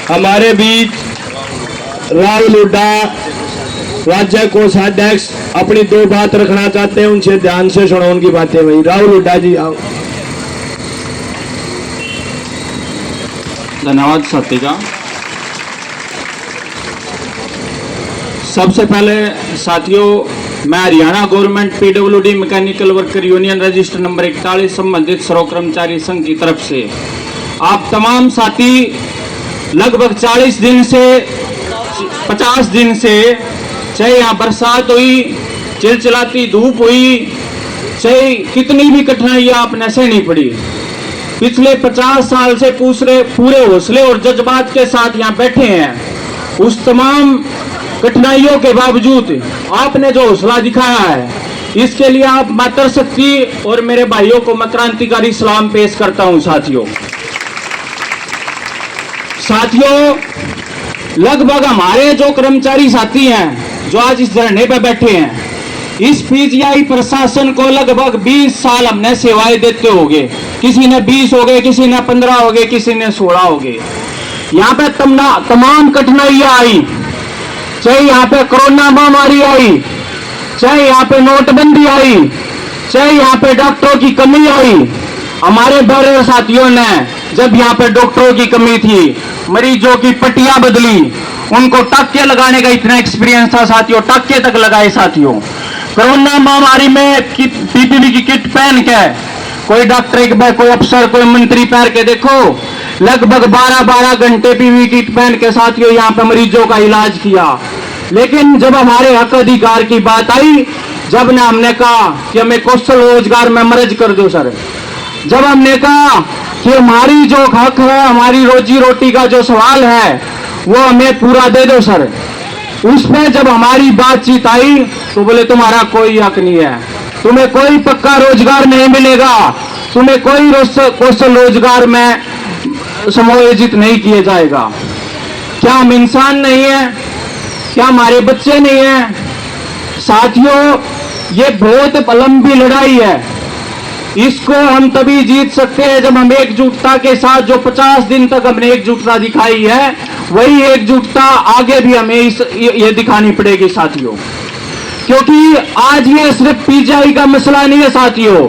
हमारे बीच राहुल हुड्डा राज्य कोषाध्यक्ष अपनी दो बात रखना चाहते हैं, उनसे ध्यान से सुनो उनकी बातें। भाई राहुल हुड्डा जी आओ। धन्यवाद साथी का। सबसे पहले साथियों, मैं Haryana government PWD mechanical worker union register number 41 संबंधित सर्व कर्मचारी संघ की तरफ से आप तमाम साथी लगभग 40 दिन से 50 दिन से, चाहे यहाँ बरसात हुई, चिलचिलाती धूप हुई, चाहे कितनी भी कठिनाइयां आपने सहनी पड़ी, पिछले 50 साल से पूरे हौसले और जज्बात के साथ यहाँ बैठे हैं। उस तमाम कठिनाइयों के बावजूद आपने जो हौसला दिखाया है, इसके लिए आप मातृ शक्ति और मेरे भाइयों को मैं क्रांतिकारी सलाम पेश करता हूं। साथियों, लगभग हमारे जो कर्मचारी साथी हैं जो आज इस धरने पर बैठे हैं, इस पीजीआई प्रशासन को लगभग 20 साल हमने सेवाएं देते होंगे। किसी ने 20 हो गए, किसी ने 15 हो गए, किसी ने 16 हो गए। यहाँ पे तमाम कठिनाइयां आई, चाहे यहाँ पे कोरोना महामारी आई, चाहे यहाँ पे नोटबंदी आई, चाहे यहाँ पे डॉक्टरों की कमी आई। हमारे बड़े साथियों ने जब यहाँ पे डॉक्टरों की कमी थी, मरीजों की पट्टियां बदली, उनको टाके लगाने का इतना एक्सपीरियंस था साथियों, टाके तक लगाए साथियों। कोरोना महामारी में पीपीई की किट पहन के कोई डॉक्टर, कोई अफसर, कोई मंत्री पहन के देखो, लगभग 12-12 घंटे पीपीई किट पहन के साथियों यहाँ पे मरीजों का इलाज किया। लेकिन जब हमारे हक अधिकार की बात आई, जब ने हमने कहा कि हमें कौशल रोजगार में मर्ज कर दो सर, जब हमने कहा कि हमारी जो हक है, हमारी रोजी रोटी का जो सवाल है, वो हमें पूरा दे दो सर, उसमें जब हमारी बातचीत आई तो बोले तुम्हारा कोई हक नहीं है, तुम्हें कोई पक्का रोजगार नहीं मिलेगा, तुम्हें कोई कौशल रोजगार में समायोजित नहीं किया जाएगा। क्या हम इंसान नहीं है? क्या हमारे बच्चे नहीं हैं? साथियों, ये बहुत लंबी लड़ाई है। इसको हम तभी जीत सकते हैं जब हम एकजुटता के साथ, जो 50 दिन तक हमने एकजुटता दिखाई है, वही एकजुटता आगे भी हमें ये दिखानी पड़ेगी साथियों। क्योंकि आज ये सिर्फ पीजीआई का मसला नहीं है साथियों,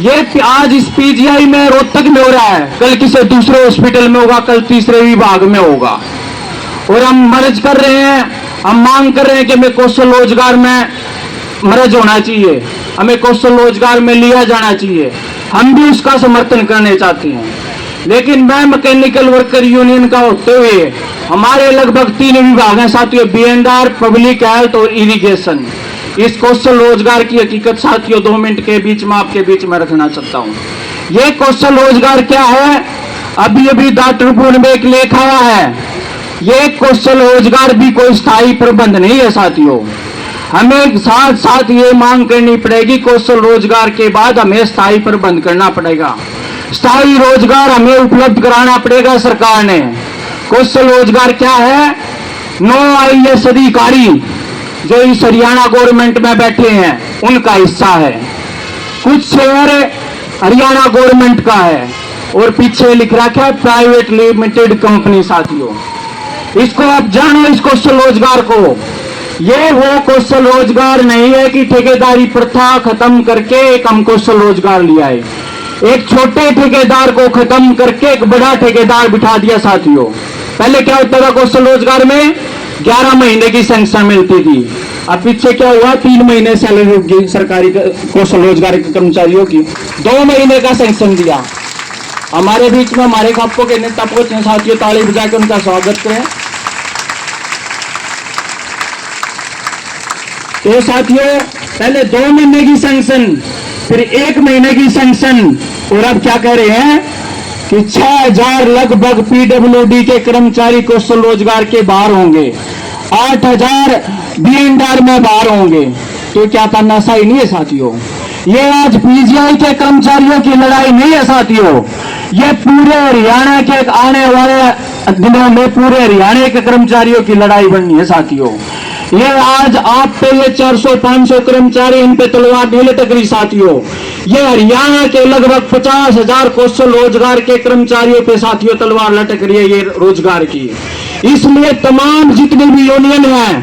ये आज इस पीजीआई में रोहतक में हो रहा है, कल किसी दूसरे हॉस्पिटल में होगा, कल तीसरे विभाग में होगा। और हम मर्ज कर रहे हैं, हम मांग कर रहे हैं कि हमें कौशल रोजगार में मर्ज होना चाहिए, हमें कौशल रोजगार में लिया जाना चाहिए। हम भी उसका समर्थन करने चाहते हैं। लेकिन मैं मैकेनिकल वर्कर यूनियन का होते हुए, हमारे लगभग 3 विभाग हैं साथियों, बीएनआर, पब्लिक हेल्थ और इरिगेशन। इस कौशल रोजगार की हकीकत साथियों 2 मिनट के बीच में आपके बीच में रखना चाहता हूं। ये कौशल रोजगार क्या है? अभी डॉक्टर पूर्ण में एक लेख आया है, ये कौशल रोजगार भी कोई स्थायी प्रबंध नहीं है साथियों। हमें साथ साथ ये मांग करनी पड़ेगी, कौशल रोजगार के बाद हमें स्थायी प्रबंध करना पड़ेगा, स्थायी रोजगार हमें उपलब्ध कराना पड़ेगा सरकार ने। कौशल रोजगार क्या है? 9 आईएएस अधिकारी जो इस हरियाणा गवर्नमेंट में बैठे हैं, उनका हिस्सा है। कुछ शेयर हरियाणा गवर्नमेंट का है और पीछे लिख रखा है प्राइवेट लिमिटेड कंपनी साथियों। इसको आप जानो, इस कौशल रोजगार को। ये वो कौशल रोजगार नहीं है कि ठेकेदारी प्रथा खत्म करके एक हम कौशल रोजगार लिया है। एक छोटे ठेकेदार को खत्म करके एक बड़ा ठेकेदार बिठा दिया साथियों। पहले क्या होता था कौशल रोजगार में? 11 महीने की सैंक्शन मिलती थी। अब पीछे क्या हुआ? 3 महीने सैलरी होगी सरकारी कौशल रोजगार के कर्मचारियों की, 2 महीने का सैंक्शन दिया। हमारे बीच में हमारे खापों के नेता पहुंचे हैं साथियों, ताली बजा के उनका स्वागत करें। तो साथियों, पहले 2 महीने की सैंक्शन, फिर 1 महीने की सैंक्शन, और अब क्या कह रहे हैं कि 6000 लगभग पीडब्ल्यूडी के कर्मचारी कौशल रोजगार के बाहर होंगे, 8000 बीएनआर में बाहर होंगे। तो क्या तानाशाही नहीं है साथियों? ये आज पीजीआई के कर्मचारियों की लड़ाई नहीं है साथियों, ये पूरे हरियाणा के आने वाले दिनों में पूरे हरियाणा के कर्मचारियों की लड़ाई बननी है साथियों। ये आज आप पे ये 400-500 कर्मचारी इन पे तलवार नहीं लटक रही साथियों। ये हरियाणा के लगभग 50,000 कौशल रोजगार के कर्मचारियों पे साथियों तलवार लटक रही है ये रोजगार की। इसलिए तमाम जितने भी यूनियन हैं,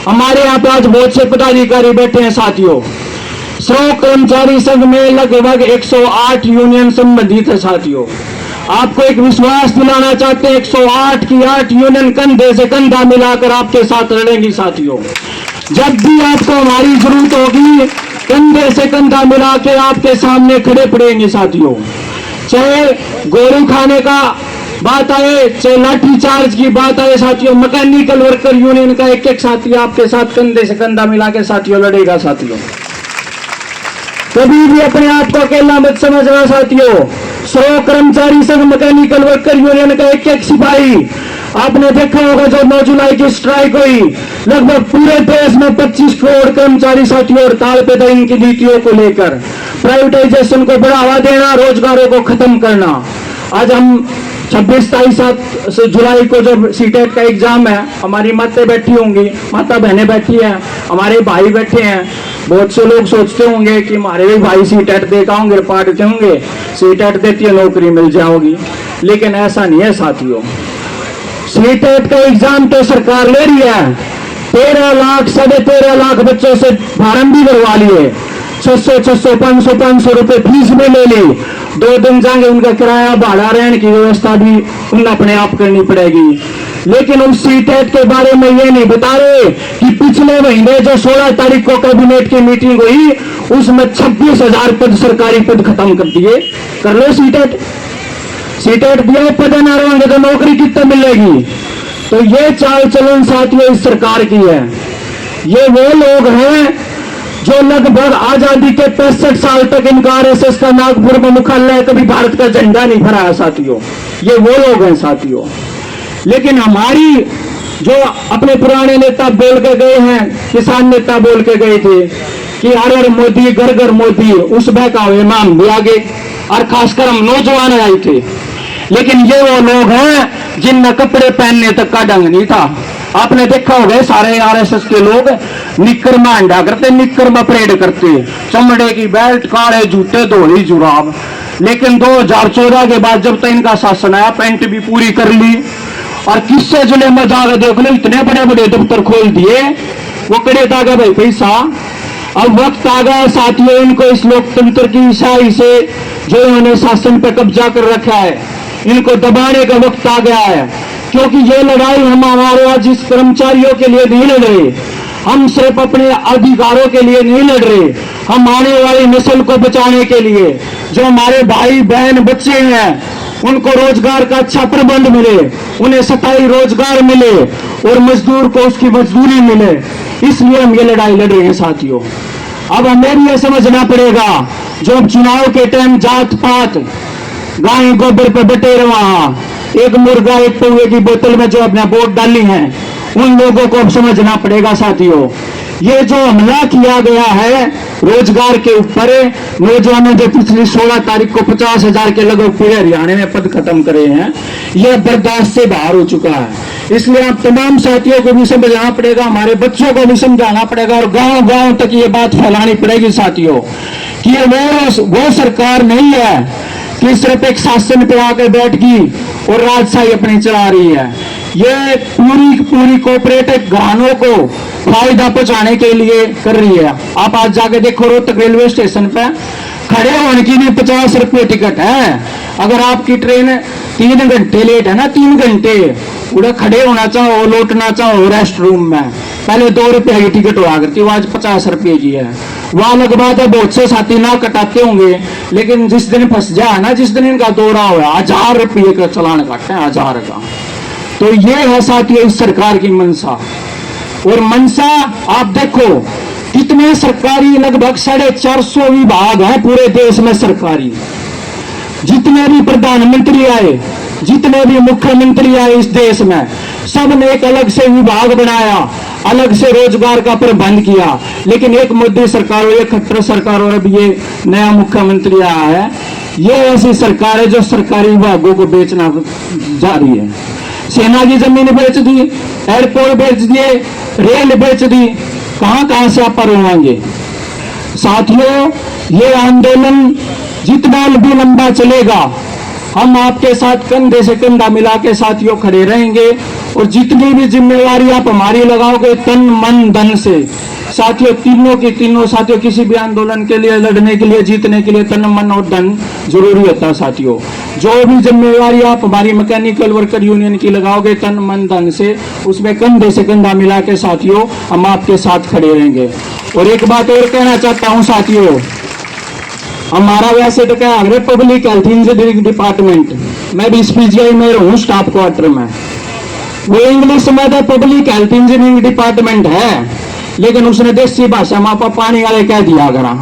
हमारे यहाँ पे आज बहुत से पदाधिकारी बैठे हैं साथियों। श्रम कर्मचारी संघ में लगभग 108 यूनियन संबंधित है साथियों। आपको एक विश्वास दिलाना चाहते हैं, 108 की 8 यूनियन कंधे से कंधा मिलाकर आपके साथ लड़ेंगी साथियों। जब भी आपको हमारी जरूरत होगी, कंधे से कंधा मिला के आपके सामने खड़े पड़ेंगे साथियों। चाहे गोली खाने का बात आए, चाहे लाठी चार्ज की बात आए साथियों, मैकेनिकल वर्कर यूनियन का एक एक साथी आपके साथ कंधे से कंधा मिला के साथियों लड़ेगा साथियों। कभी भी अपने आप को अकेला मत समझना साथियों। 100 कर्मचारी संघ मैकेनिकल वर्कर यूनियन का एक एक सिपाही, आपने देखा होगा जो 9 जुलाई की स्ट्राइक हुई, लगभग पूरे देश में 25 करोड़ कर्मचारी साथियों हड़ताल पे थे इनकी नीतियों को लेकर। प्राइवेटाइजेशन को बढ़ावा देना, रोजगारों को खत्म करना। आज हम 26-27 जुलाई को जो सीटेट का एग्जाम है, हमारी माताएं बैठी होंगी, माता बहनें बैठी हैं, हमारे भाई बैठे हैं। बहुत से लोग सोचते होंगे कि हमारे भी भाई सीटेट दे होंगे, पाटते होंगे, सीटेट देती है नौकरी मिल जाओगी, लेकिन ऐसा नहीं है साथियों। सीटेट का एग्जाम तो सरकार ले रही है। 13 लाख 13.5 लाख बच्चों से फार्म भी भरवा लिए, 600 500 रुपए फीस भी ले ली। 2 दिन जाएंगे, उनका किराया भाड़ा रहने की व्यवस्था भी उन्हें अपने आप करनी पड़ेगी। लेकिन उस सीटेट के बारे में ये नहीं बता रहे कि पिछले महीने जो 16 तारीख को कैबिनेट की मीटिंग हुई, उसमें 26,000 पद सरकारी पद खत्म कर दिए। कर लो सीटेट, सीटेट दिया पद न रहेंगे तो नौकरी कितने मिलेगी। तो ये चाल चलन साथियों इस सरकार की है। ये वो लोग हैं जो लगभग आजादी के 65 साल तक इनका आरएसएस का नागपुर में मुख्यालय कभी भारत का झंडा नहीं फहराया साथियों। ये वो लोग हैं साथियों। लेकिन हमारी जो अपने पुराने नेता बोल के गए हैं, किसान नेता बोल के गए थे कि हर हर मोदी घर घर मोदी, उस बहकावे में हम भी आगे, और खासकर हम नौजवान आए थे। लेकिन ये वो लोग हैं जिनमें कपड़े पहनने तक का ढंग नहीं था। आपने देखा होगा सारे आरएसएस के लोग निक्कर में अंडा करते, निक्कर में परेड करते, चमड़े की बेल्ट, काले जूते, धोली जुराब। लेकिन 2014 के बाद जब तक इनका शासन आया, पैंट भी पूरी कर ली और किससे जुले में जाकर देख लो, इतने बड़े बड़े दफ्तर खोल दिए। वो कड़े था गया भाई पैसा। अब वक्त आ गया साथियों, इनको इस लोकतंत्र की ईसाई से जो इन्होंने शासन पर कब्जा कर रखा है, इनको दबाने का वक्त आ गया है। क्योंकि ये लड़ाई हम हमारे आज इस कर्मचारियों के लिए नहीं लड़ रहे, हम सिर्फ अपने अधिकारों के लिए नहीं लड़ रहे, हम आने वाली नस्ल को बचाने के लिए। जो हमारे भाई बहन बच्चे हैं, उनको रोजगार का अच्छा प्रबंध मिले, उन्हें स्थायी रोजगार मिले और मजदूर को उसकी मजदूरी मिले, इसलिए हम ये लड़ाई लड़ रहे हैं साथियों। अब हमें भी यह समझना पड़ेगा, जो चुनाव के टाइम जात पात गाय गोबर पर बटे रहा, एक मुर्गा एक पौवे की बोतल में जो अपना वोट डाली हैं, उन लोगों को अब समझना पड़ेगा साथियों। ये जो हमला किया गया है रोजगार के ऊपर, नौजवानों जो पिछली 16 तारीख को 50,000 के लगभग पूरे हरियाणा में पद खत्म करे हैं, यह बर्दाश्त से बाहर हो चुका है। इसलिए आप तमाम साथियों को भी समझाना पड़ेगा, हमारे बच्चों को भी समझाना पड़ेगा और गांव गांव तक ये बात फैलानी पड़ेगी साथियों कि ये वो सरकार नहीं है कि सिर्फ एक शासन पे आकर बैठ गई और राजशाही अपनी चला रही है। ये पूरी कोऑपरेटिव घरानों को फायदा पहुंचाने के लिए कर रही है। आप आज जाके देखो, रोहतक रेलवे स्टेशन पे खड़े होने की भी 50 रुपये टिकट है। अगर आपकी ट्रेन 3 घंटे लेट है ना, 3 घंटे उड़ा खड़े होना चाहो, लौटना चाहो रेस्ट रूम में, पहले 2 रुपये की टिकट हुआ करती, वो आज 50 रुपये की है। वहां लग बात है, बहुत से साथी ना कटाते होंगे, लेकिन जिस दिन फंस जाए ना, जिस दिन इनका दौरा हुआ, 1000 रुपये का चलान काटते हैं, 1000 का। तो ये है साथियों इस सरकार की मनसा। और मनसा आप देखो, कितने सरकारी, लगभग 450 विभाग हैं पूरे देश में सरकारी। जितने भी प्रधानमंत्री आए, जितने भी मुख्यमंत्री आए इस देश में, सब ने एक अलग से विभाग बनाया, अलग से रोजगार का प्रबंध किया। लेकिन एक मोदी सरकार और एक खट्टर सरकार और अब ये नया मुख्यमंत्री आया है, ये ऐसी सरकार है जो सरकारी विभागों को बेचना जा रही है। सेना की जमीन बेच दी, एयरपोर्ट बेच दिए, रेल बेच दी, कहां कहां से आप पर होंगे। साथियों, ये आंदोलन जितना भी लंबा चलेगा, हम आपके साथ कंधे से कंधा मिला के साथियों खड़े रहेंगे और जितनी भी जिम्मेवारी आप हमारी लगाओगे तन मन धन से, साथियों तीनों की तीनों, साथियों किसी भी आंदोलन के लिए लड़ने के लिए, जीतने के लिए तन मन और धन जरूरी होता है। साथियों, जो भी जिम्मेवारी आप हमारी मैकेनिकल वर्कर यूनियन की लगाओगे तन मन धन से, उसमें कंधे से कंधा मिला के साथियों हम आपके साथ खड़े रहेंगे। और एक बात और कहना चाहता हूं साथियों, हमारा वैसे तो क्या है, पब्लिक हेल्थ इंजीनियरिंग डिपार्टमेंट, मैं भी पीजीआई में रहूं स्टाफ क्वार्टर में, वो इंग्लिश में तो पब्लिक हेल्थ इंजीनियरिंग डिपार्टमेंट है, लेकिन उसने देसी भाषा में आप पानी वाले कह दिया करा।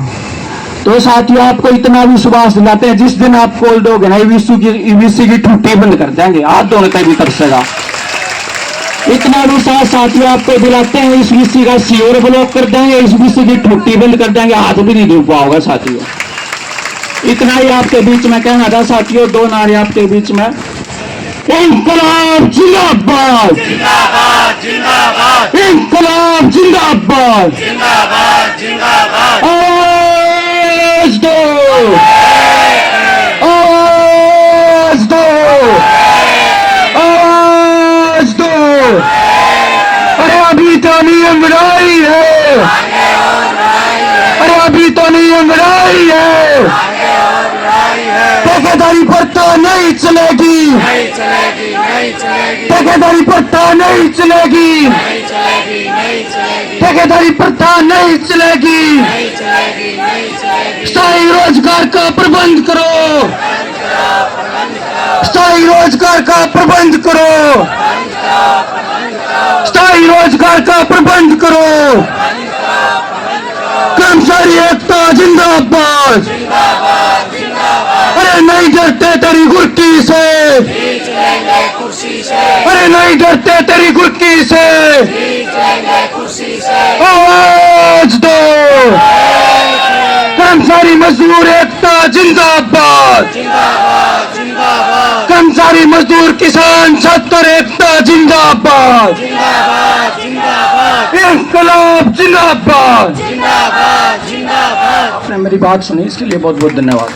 तो साथियों, आपको इतना विश्वास दिलाते हैं, जिस दिन आप कॉल दोगे ना ईवीसी की ठुट्टी बंद कर देंगे, हाथ धोने तक भी तरसेगा। इतना विश्वास साथियों आपको दिलाते हैं, इस वीसी का सीओर ब्लॉक कर देंगे, इस वीसी की ठुट्टी बंद कर देंगे, हाथ भी नहीं धो पाओगे साथियों। इतना ही आपके बीच में कहना था साथियों, दो नारे आपके बीच में। इंकलाब जिंदाबाद, जिंदाबाद जिंदाबाद इंकलाब जिंदाबाद, जिंदाबाद जिंदाबाद आवाज दो, आवाज दो, आवाज दो। अरे अभी तो नहीं अंगड़ाई है, अरे अभी तो नहीं अंगड़ाई है, ठेकेदारी प्रथा नहीं चलेगी, नहीं चलेगी नहीं चलेगी ठेकेदारी प्रथा नहीं चलेगी, नहीं चलेगी नहीं चलेगी ठेकेदारी प्रथा नहीं चलेगी। नहीं चलेगी नहीं चलेगी स्थायी रोजगार का प्रबंध करो, स्थायी रोजगार का प्रबंध करो, स्थायी रोजगार का प्रबंध करो। कर्मचारी एकता जिंदाबाद, जिंदाबाद जिंदाबाद अरे नहीं डरते तेरी गुर्की से, खींच लेंगे कुर्सी से, अरे नहीं डरते तेरी गुर्की से, खींच लेंगे कुर्सी से। आवाज दो, कर्मचारी मजदूर एकता जिंदाबाद, जिंदाबाद जिंदाबाद कर्मचारी मजदूर किसान छात्र एकता जिंदाबाद, जिंदाबाद जिंदाबाद इंकलाब जिंदाबाद। जिंदाबाद जिंदाबाद। आपने मेरी बात सुनी, इसके लिए बहुत बहुत धन्यवाद।